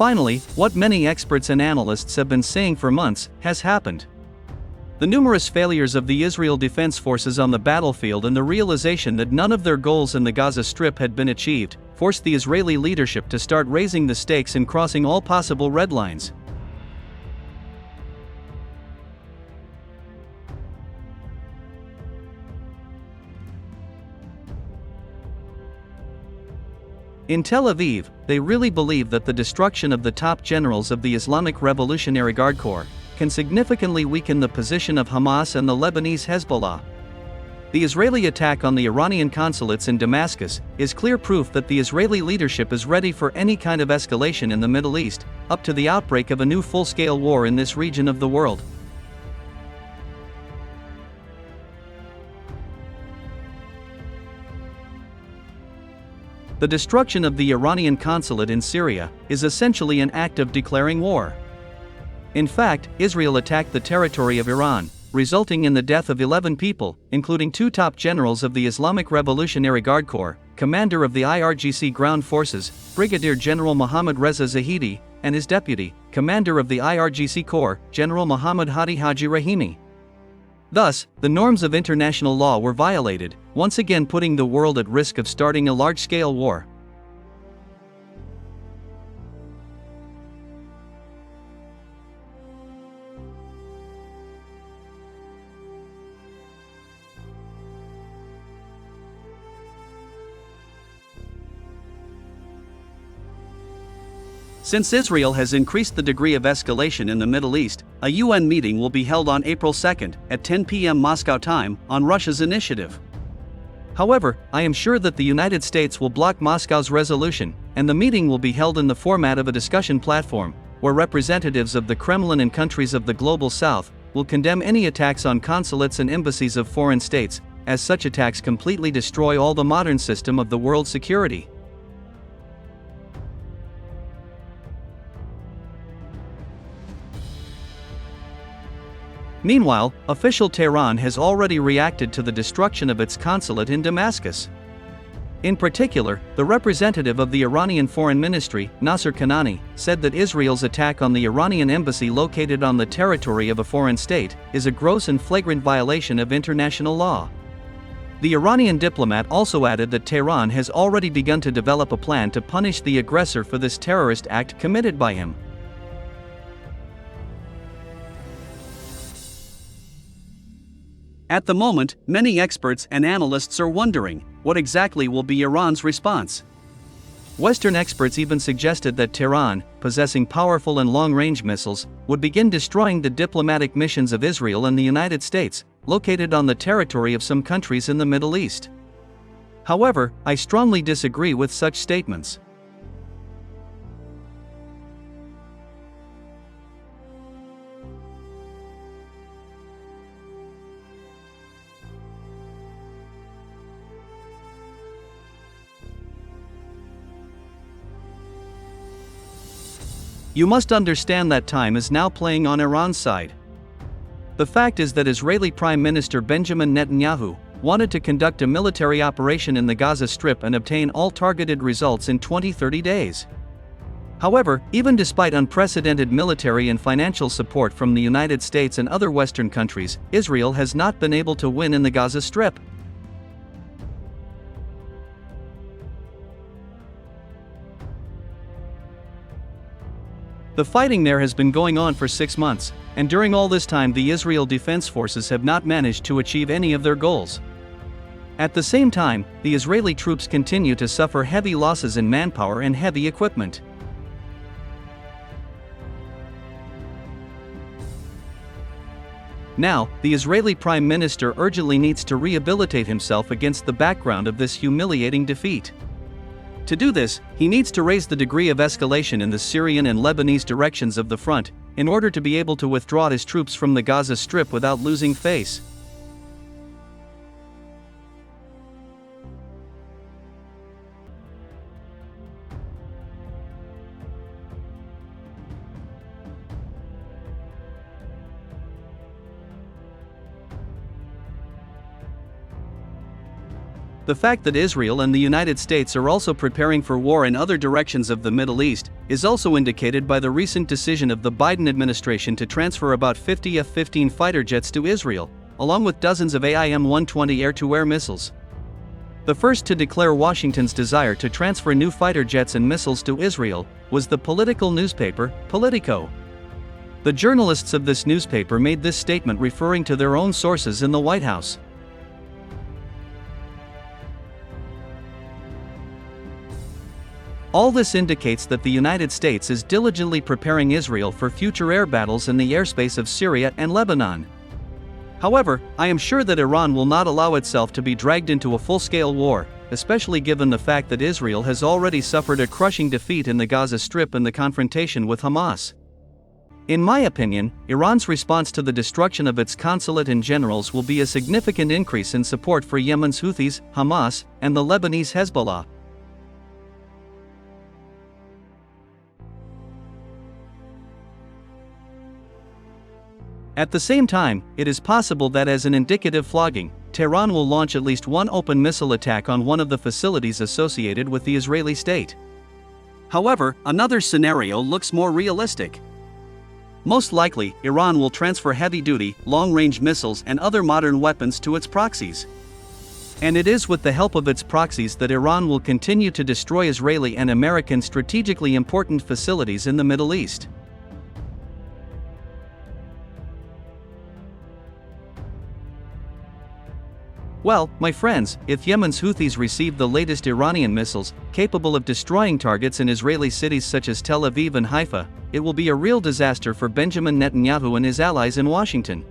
finally, what many experts and analysts have been saying for months, has happened. The numerous failures of the Israel Defense Forces on the battlefield and the realization that none of their goals in the Gaza Strip had been achieved, forced the Israeli leadership to start raising the stakes and crossing all possible red lines. In Tel Aviv, they really believe that the destruction of the top generals of the Islamic Revolutionary Guard Corps can significantly weaken the position of Hamas and the Lebanese Hezbollah. The Israeli attack on the Iranian consulates in Damascus is clear proof that the Israeli leadership is ready for any kind of escalation in the Middle East, up to the outbreak of a new full-scale war in this region of the world. The destruction of the Iranian consulate in Syria is essentially an act of declaring war. In fact, Israel attacked the territory of Iran, resulting in the death of 11 people, including 2 top generals of the Islamic Revolutionary Guard Corps, commander of the IRGC ground forces, Brigadier General Mohammad Reza Zahidi, and his deputy, commander of the IRGC Corps, General Mohammad Hadi Haji Rahimi. Thus, the norms of international law were violated, once again putting the world at risk of starting a large-scale war. Since Israel has increased the degree of escalation in the Middle East, a UN meeting will be held on April 2 at 10 p.m. Moscow time on Russia's initiative. However, I am sure that the United States will block Moscow's resolution, and the meeting will be held in the format of a discussion platform, where representatives of the Kremlin and countries of the Global South will condemn any attacks on consulates and embassies of foreign states, as such attacks completely destroy all the modern system of the world security. Meanwhile, official Tehran has already reacted to the destruction of its consulate in Damascus. In particular, the representative of the Iranian Foreign Ministry, Nasser Kanani, said that Israel's attack on the Iranian embassy located on the territory of a foreign state is a gross and flagrant violation of international law. The Iranian diplomat also added that Tehran has already begun to develop a plan to punish the aggressor for this terrorist act committed by him. At the moment, many experts and analysts are wondering, what exactly will be Iran's response? Western experts even suggested that Tehran, possessing powerful and long-range missiles, would begin destroying the diplomatic missions of Israel and the United States, located on the territory of some countries in the Middle East. However, I strongly disagree with such statements. You must understand that time is now playing on Iran's side. The fact is that Israeli Prime Minister Benjamin Netanyahu wanted to conduct a military operation in the Gaza Strip and obtain all targeted results in 20-30 days. However, even despite unprecedented military and financial support from the United States and other Western countries, Israel has not been able to win in the Gaza Strip. The fighting there has been going on for 6 months, and during all this time the Israel Defense Forces have not managed to achieve any of their goals. At the same time, the Israeli troops continue to suffer heavy losses in manpower and heavy equipment. Now, the Israeli Prime Minister urgently needs to rehabilitate himself against the background of this humiliating defeat. To do this, he needs to raise the degree of escalation in the Syrian and Lebanese directions of the front, in order to be able to withdraw his troops from the Gaza Strip without losing face. The fact that Israel and the United States are also preparing for war in other directions of the Middle East is also indicated by the recent decision of the Biden administration to transfer about 50 F-15 fighter jets to Israel, along with dozens of AIM-120 air-to-air missiles. The first to declare Washington's desire to transfer new fighter jets and missiles to Israel was the political newspaper, Politico. The journalists of this newspaper made this statement referring to their own sources in the White House. All this indicates that the United States is diligently preparing Israel for future air battles in the airspace of Syria and Lebanon. However, I am sure that Iran will not allow itself to be dragged into a full-scale war, especially given the fact that Israel has already suffered a crushing defeat in the Gaza Strip in the confrontation with Hamas. In my opinion, Iran's response to the destruction of its consulate and generals will be a significant increase in support for Yemen's Houthis, Hamas, and the Lebanese Hezbollah. At the same time, it is possible that as an indicative flogging, Tehran will launch at least one open missile attack on one of the facilities associated with the Israeli state. However, another scenario looks more realistic. Most likely, Iran will transfer heavy-duty, long-range missiles and other modern weapons to its proxies. And it is with the help of its proxies that Iran will continue to destroy Israeli and American strategically important facilities in the Middle East. Well, my friends, if Yemen's Houthis receive the latest Iranian missiles, capable of destroying targets in Israeli cities such as Tel Aviv and Haifa, it will be a real disaster for Benjamin Netanyahu and his allies in Washington.